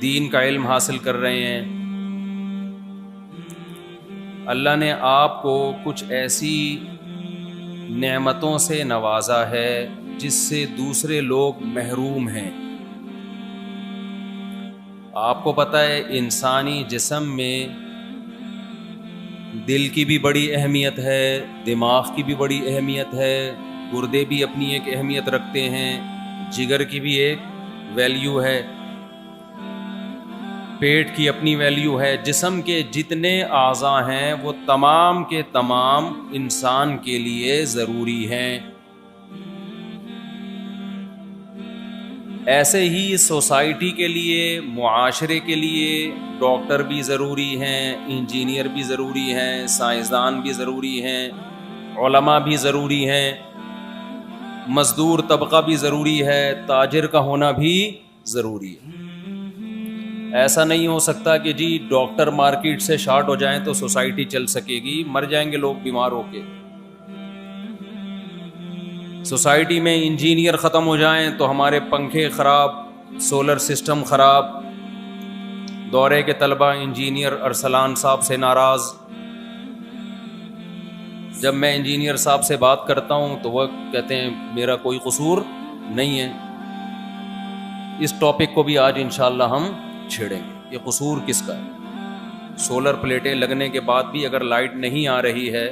دین کا علم حاصل کر رہے ہیں. اللہ نے آپ کو کچھ ایسی نعمتوں سے نوازا ہے جس سے دوسرے لوگ محروم ہیں. آپ کو پتہ ہے انسانی جسم میں دل کی بھی بڑی اہمیت ہے، دماغ کی بھی بڑی اہمیت ہے، گردے بھی اپنی ایک اہمیت رکھتے ہیں، جگر کی بھی ایک ویلیو ہے، پیٹ کی اپنی ویلیو ہے. جسم کے جتنے اعضاء ہیں وہ تمام کے تمام انسان کے لیے ضروری ہیں. ایسے ہی سوسائٹی کے لیے، معاشرے کے لیے ڈاکٹر بھی ضروری ہیں، انجینئر بھی ضروری ہیں، سائنسدان بھی ضروری ہیں، علماء بھی ضروری ہیں، مزدور طبقہ بھی ضروری ہے، تاجر کا ہونا بھی ضروری ہے. ایسا نہیں ہو سکتا کہ جی ڈاکٹر مارکیٹ سے شارٹ ہو جائیں تو سوسائٹی چل سکے گی، مر جائیں گے لوگ بیمار ہو کے. سوسائٹی میں انجینئر ختم ہو جائیں تو ہمارے پنکھے خراب، سولر سسٹم خراب. دورے کے طلبہ انجینئر ارسلان صاحب سے ناراض. جب میں انجینئر صاحب سے بات کرتا ہوں تو وہ کہتے ہیں میرا کوئی قصور نہیں ہے. اس ٹاپک کو بھی آج انشاءاللہ ہم چھیڑیں گے کہ قصور کس کا ہے. سولر پلیٹیں لگنے کے بعد بھی اگر لائٹ نہیں آ رہی ہے،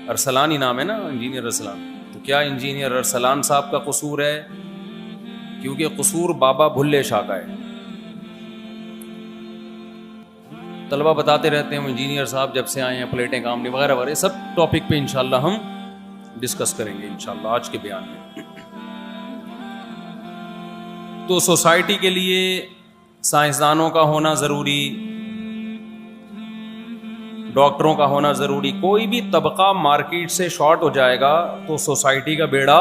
ارسلان ہی نام ہے نا انجینئر ارسلان، تو کیا انجینئر ارسلان صاحب کا قصور ہے؟ کیونکہ قصور بابا بھلے شاہ کا ہے. طلبہ بتاتے رہتے ہیں انجینئر صاحب جب سے آئے ہیں پلیٹیں کام نہیں وغیرہ وغیرہ. سب ٹاپک پہ انشاءاللہ ہم ڈسکس کریں گے انشاءاللہ آج کے بیان میں. تو سوسائٹی کے لیے سائنسدانوں کا ہونا ضروری، ڈاکٹروں کا ہونا ضروری. کوئی بھی طبقہ مارکیٹ سے شارٹ ہو جائے گا تو سوسائٹی کا بیڑا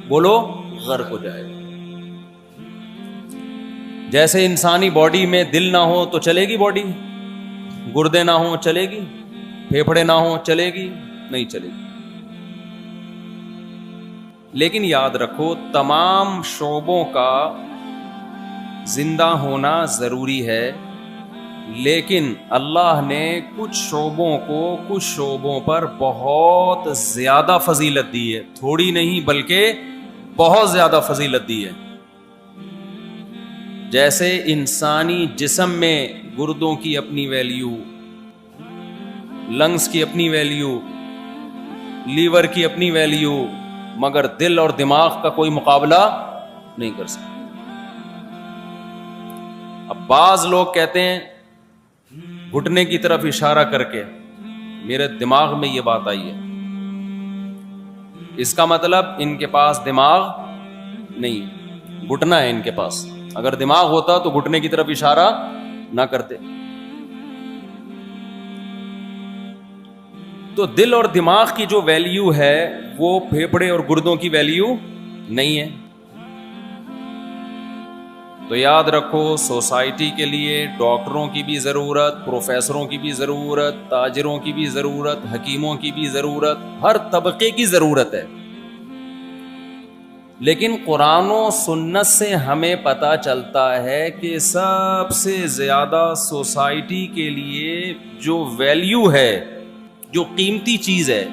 بولو غرق ہو جائے گا. جیسے انسانی باڈی میں دل نہ ہو تو چلے گی باڈی، گردے نہ ہوں چلے گی، پھیپھڑے نہ ہوں چلے گی؟ نہیں چلے گی. لیکن یاد رکھو تمام شعبوں کا زندہ ہونا ضروری ہے، لیکن اللہ نے کچھ شعبوں کو کچھ شعبوں پر بہت زیادہ فضیلت دی ہے. تھوڑی نہیں بلکہ بہت زیادہ فضیلت دی ہے. جیسے انسانی جسم میں گردوں کی اپنی ویلیو، لنگز کی اپنی ویلیو، لیور کی اپنی ویلیو، مگر دل اور دماغ کا کوئی مقابلہ نہیں کر سکتا. اب بعض لوگ کہتے ہیں گھٹنے کی طرف اشارہ کر کے میرے دماغ میں یہ بات آئی ہے، اس کا مطلب ان کے پاس دماغ نہیں، گھٹنا ہے ان کے پاس. اگر دماغ ہوتا تو گھٹنے کی طرف اشارہ نہ کرتے. تو دل اور دماغ کی جو ویلیو ہے وہ پھیپھڑے اور گردوں کی ویلیو نہیں ہے. تو یاد رکھو سوسائٹی کے لیے ڈاکٹروں کی بھی ضرورت، پروفیسروں کی بھی ضرورت، تاجروں کی بھی ضرورت، حکیموں کی بھی ضرورت، ہر طبقے کی ضرورت ہے. لیکن قرآن و سنت سے ہمیں پتہ چلتا ہے کہ سب سے زیادہ سوسائٹی کے لیے جو ویلیو ہے، جو قیمتی چیز ہے،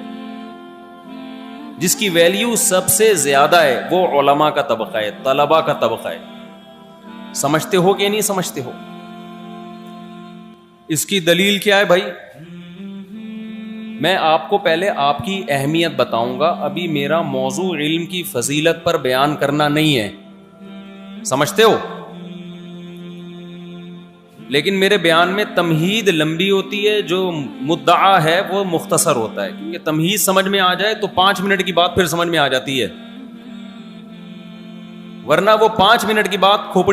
جس کی ویلیو سب سے زیادہ ہے، وہ علماء کا طبقہ ہے، طلباء کا طبقہ ہے. سمجھتے ہو کہ نہیں سمجھتے ہو؟ اس کی دلیل کیا ہے بھائی؟ میں آپ کو پہلے آپ کی اہمیت بتاؤں گا. ابھی میرا موضوع علم کی فضیلت پر بیان کرنا نہیں ہے، سمجھتے ہو؟ لیکن میرے بیان میں تمہید لمبی ہوتی ہے، جو مدعا ہے وہ مختصر ہوتا ہے، کیونکہ تمہید سمجھ میں آ جائے تو 5 منٹ کی بات پھر سمجھ میں آ جاتی ہے، ورنہ وہ 5 منٹ کی بات کھوپڑی